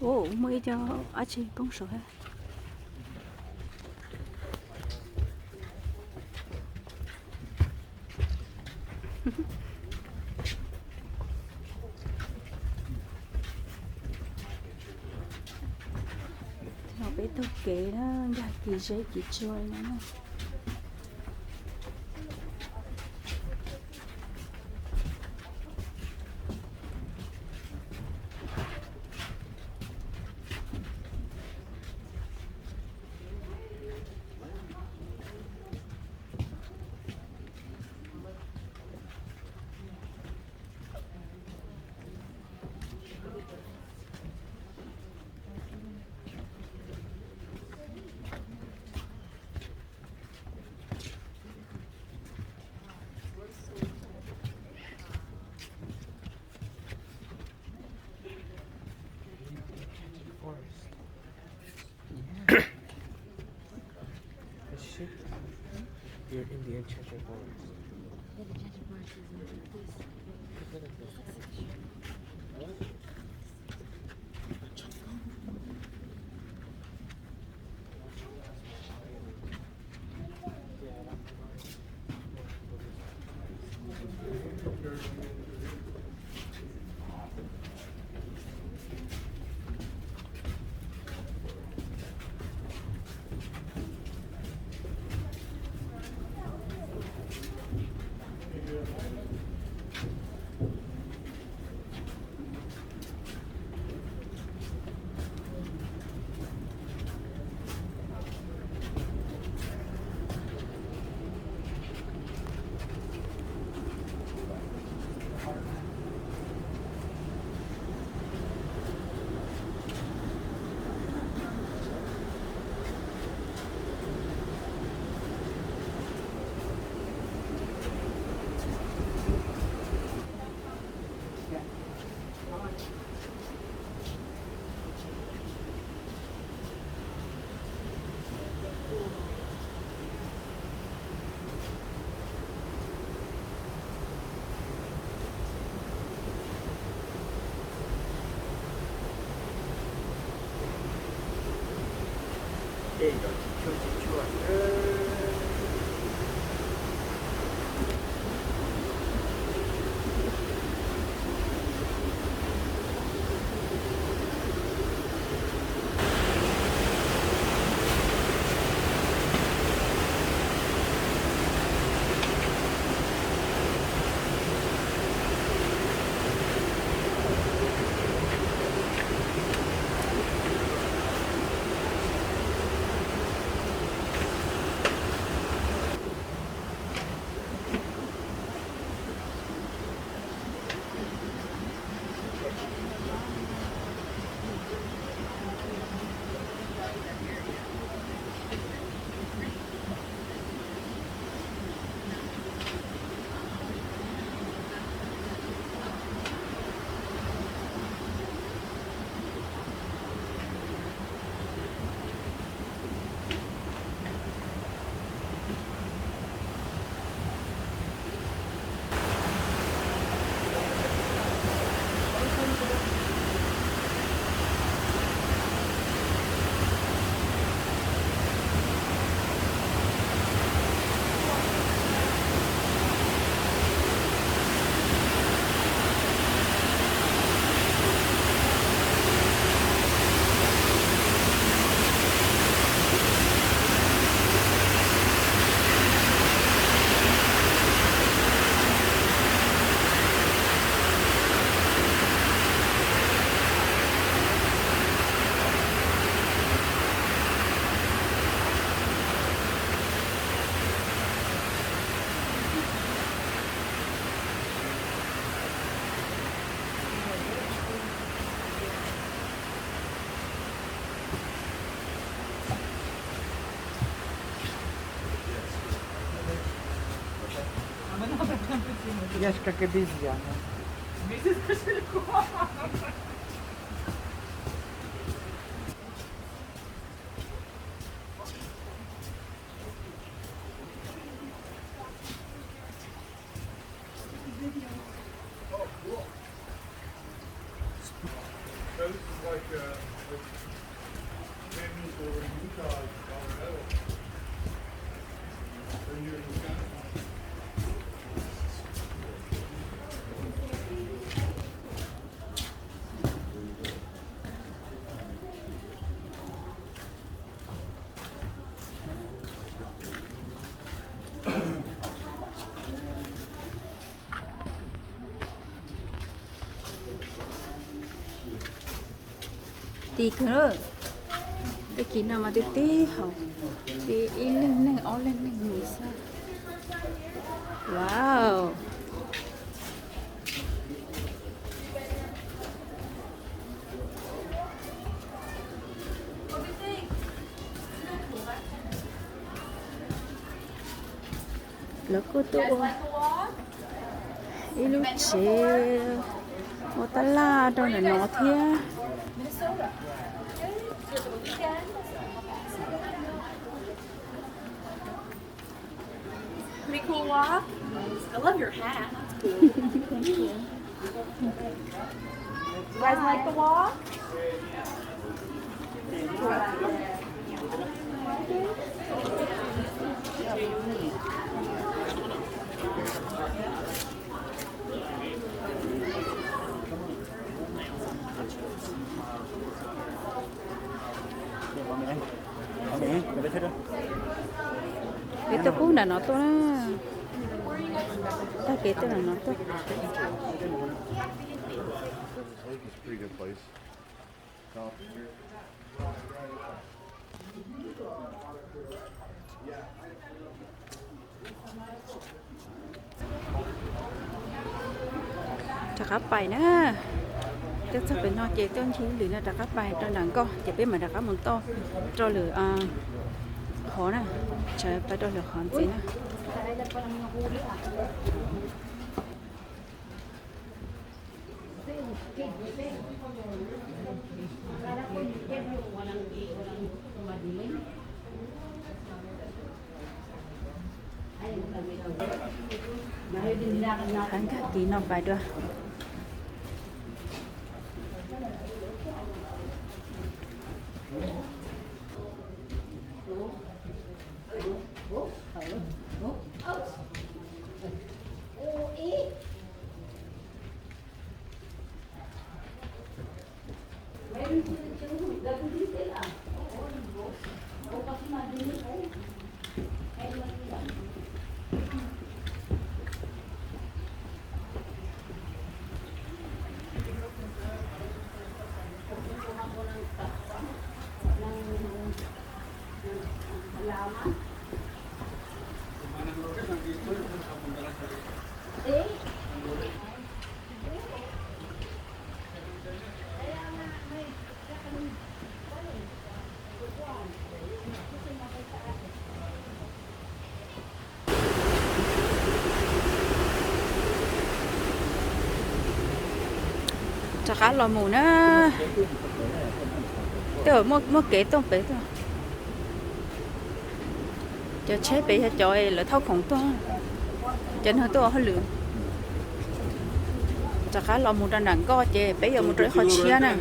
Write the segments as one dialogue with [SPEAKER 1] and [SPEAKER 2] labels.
[SPEAKER 1] Ồ, mới cho 아직 công số hết. Nó bé tôi kể đó, ra kỳ giấy kỳ trôi nữa.
[SPEAKER 2] You're in the enchanted forest.
[SPEAKER 3] Яшка как обезьяна.
[SPEAKER 1] Tí nữa cái kỹ nào mà tí tí học tí in lên này ó lên này nghĩ sao wow lỡ cô tôi iluche một ta la đâu là nó thia
[SPEAKER 4] Pretty cool walk. I love your hat.
[SPEAKER 1] thank you
[SPEAKER 4] You guys like the walk?
[SPEAKER 1] cái tôi cũ là nó to đó ta kể tôi là nó to
[SPEAKER 5] This lake is a pretty good place. Top.
[SPEAKER 1] chắc áp bài nữa chắc sắp phải nói chế tương chí lửa nó đặt áp bài cho nàng co chỉ biết mà đặt áp một to cho lửa khó nè trời phải cho lửa khó gì nè khán cả tí nó bài đưa chắc khá là mù nữa tôi mua kế tôm bé thôi cho chế bé cho chơi là thâu khổng to chân hơi to hơi lửa chắc khá là mù đang nặng co chế bé giờ một rưỡi khó chia nè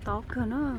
[SPEAKER 1] to cơ nó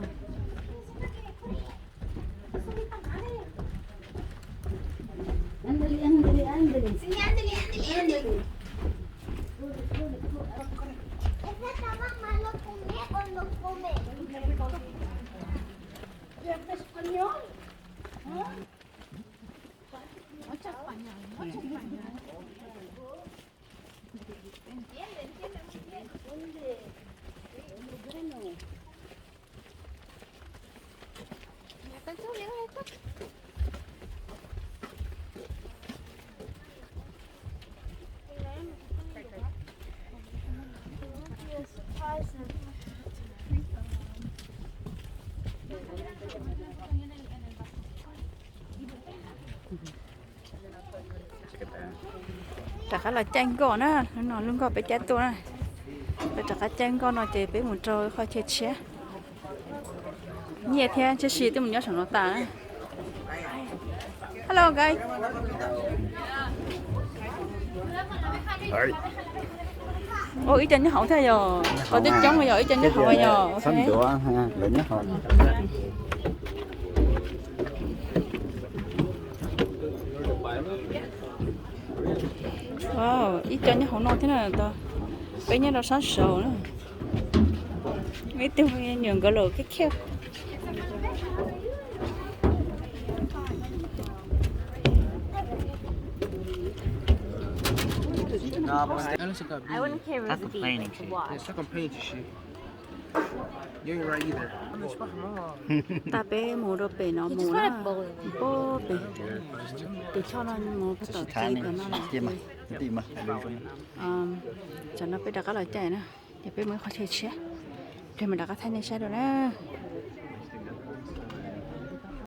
[SPEAKER 1] chả cá là chanh gọn á nó luôn gọi bé chết tôi này bây chả cá chanh gọn nó chỉ bé một trâu khỏi chết chết nhẹ thế chứ xí tôi mình nhớ nó ta hello guys
[SPEAKER 5] Đấy.
[SPEAKER 1] ôi ý chân nó hậu thế rồi có tiếng trống bây giờ ý chân nó hậu bây giờ
[SPEAKER 6] sắm chỗ ha lớn nhất thôi.
[SPEAKER 1] wow ý chân nó hậu non thế này to bây giờ nó sáng sầu nữa mấy tiêu nhường cái lỗ cái khéo
[SPEAKER 4] I wouldn't care if it was a beach. It's a walk.
[SPEAKER 2] Yeah, stuck on paint and shit. You ain't right either.
[SPEAKER 1] ta bé mua đồ bé nó
[SPEAKER 4] You
[SPEAKER 1] mua
[SPEAKER 4] just
[SPEAKER 1] nó
[SPEAKER 4] want to bowl in it.
[SPEAKER 1] bố bé để cho nó mua cái tờ
[SPEAKER 6] Thái
[SPEAKER 1] chi
[SPEAKER 6] này
[SPEAKER 1] của nó là
[SPEAKER 6] gì mà đi mà
[SPEAKER 1] cho nó bé đặt cái loại chè nữa để bé mới có thể chết để mình đặt cái thay này xe rồi đó